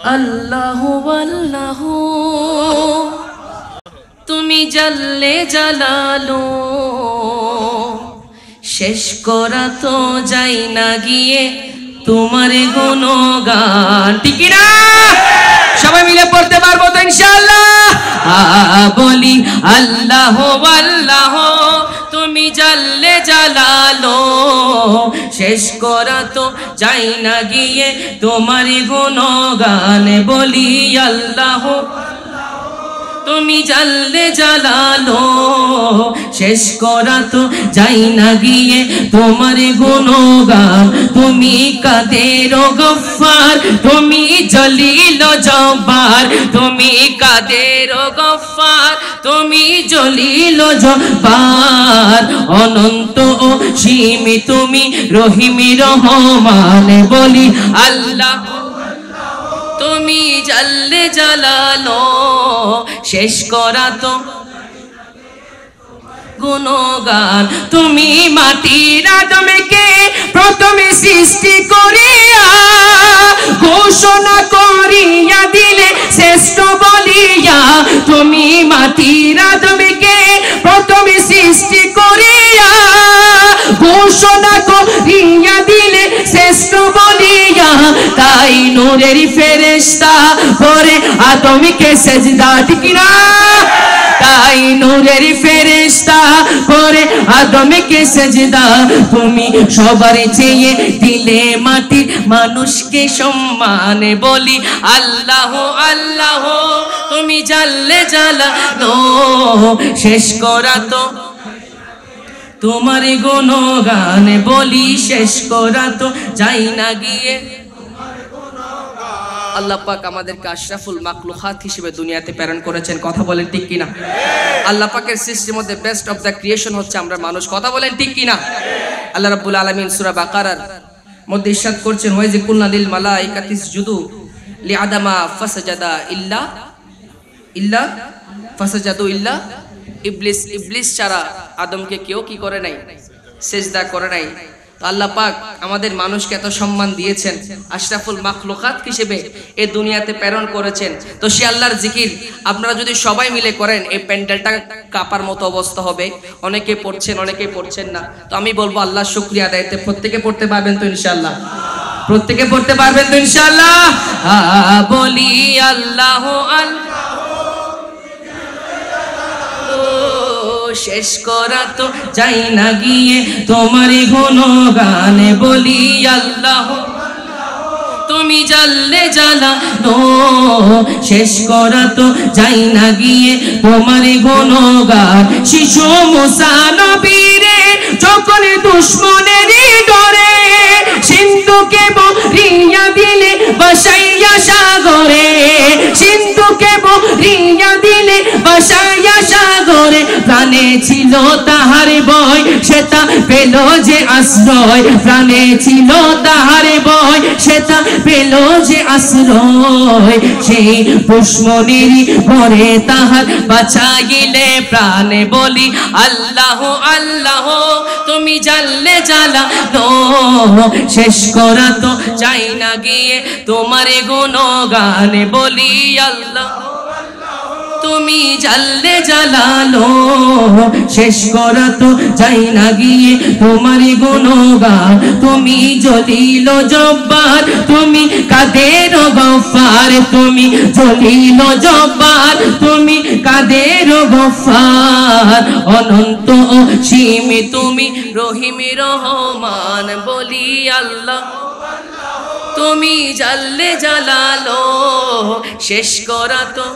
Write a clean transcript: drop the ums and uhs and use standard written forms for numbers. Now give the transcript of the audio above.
আল্লাহু আল্লাহু তুমি জাল্লে জালালো, শেষ করা তো যাই না গিয়ে তোমার গুণগান। ঠিক না? সবাই মিলে পড়তে পারবো তো ইনশাআল্লাহ? বলি আল্লাহ আল্লাহ তুমি জাল্লে জালালো, শেষ করা তো যাই না গিয়ে তোমার গুণগান। বলি আল্লাহ তুমি জাল্লে জালালো, শেষ করা তো যাই না গিয়ে তোমার গুণগান। তুমি কাদের গফফার, তুমি জলিল জব্বার, তুমি কাদের গফফার, তুমি জলিল জব্বার। অনন্ত অসীম তুমি রহিম রহমান। বলি আল্লাহ তুমি জাল্লে জালালো, শেষ করা তো গুণগান। তুমি মাটির আদমকে প্রথমে সৃষ্টি করিয়া ঘোষণা করিয়া দিলে শ্রেষ্ঠ বলিয়া। তুমি মাটির আদমকে প্রথমে সৃষ্টি করিয়া ঘোষণা করিয়া দিলে শ্রেষ্ঠ বলিয়া। তাই নূরের ফেরেশতা পরে আদমকে সেজদা। ঠিক না? তাই নূরের ফেরেশতা পরে আদমকে সেজদা। তুমি সবার চেয়ে দিলে মাটির মানুষকে সম্মান। বলি আল্লাহ আল্লাহ তুমি জাল্লে জালালো, শেষ করা তো তোমার গুণগান। বলি শেষ করা তো যাই না গিয়ে। আল্লাহ পাক আমাদেরকে আশরাফুল মাখলুকাত হিসেবে দুনিয়াতে প্রেরণ করেছেন। কথা বলেন ঠিক কিনা? আল্লাহ পাকের সৃষ্টির মধ্যে বেস্ট অফ দ্য ক্রিয়েশন হচ্ছে আমরা মানুষ। কথা বলেন ঠিক কিনা? আল্লাহ রাব্বুল আলামিন সূরা বাকারার মধ্যে ইরশাদ করছেন, ওয়াইজি কুলনা লিল মালাইকাতি ইসজুদু লিআদামা ফাসাজাদা ইল্লা ফাসাজাদু ইল্লা ইবলিস। ইবলিস ছাড়া আদমকে কেউ কি করে নাই? সেজদা করে নাই। তো আল্লাহ পাক আমাদের মানুষকে এত সম্মান দিয়েছেন, আশরাফুল মাখলুকাত হিসেবে এই দুনিয়াতে প্রেরণ করেছেন। তো সে আল্লাহর জিকির আপনারা যদি সবাই মিলে করেন এই প্যান্ডেলটা কাপার মতো অবস্থা হবে। অনেকে পড়ছেন, অনেকে পড়ছেন না। তো আমি বলবো আল্লাহর শুকরিয়া আদায়তে প্রত্যেকে পড়তে পারবেন তো ইনশাআল্লাহ? প্রত্যেকে পড়তে পারবেন তো ইনশাআল্লাহ? বলি আল্লাহ আল্লাহ শেষ করা তো যাই না গিয়ে তোমার গুণগান। বলি আল্লাহ তুমি জাল্লে জালালো, শেষ করা তো যাই না গিয়ে তোমার গুণগান। শিশু মুসা নবীরে যখন দুশমনেরই ডরে সিন্ধুকে বরিয়া দিলে বসাইয়া সাগরে, সিন্ধুকে বরিয়া দিলে বসাইয়া সাগরে। প্রাণে ছিল তাহার ভয়, সেটা পেল যে আশ্রয়। প্রাণে ছিল তাহার ভয়, সেটা পেল যে আশ্রয়। সেই দুশমনেরই পরে তাহার বাঁচাইলে প্রাণে। বলি আল্লাহ আল্লাহ তুমি জাল্লে জালালো, শেষ করা তো যাই না গিয়ে তোমার গুণগান। বলি আল্লাহ তুমি জাল্লে জালালো, শেষ করা তো যাই না গিয়ে তোমার গুণগান। তুমি জলিল জব্বার, তুমি কাদের গফফার, তুমি জলিল জব্বার, তুমি কাদের গফফার। অনন্ত অসীম তুমি রহিম রহমান। বলি আল্লাহ তুমি জাল্লে জালালো, শেষ করা তো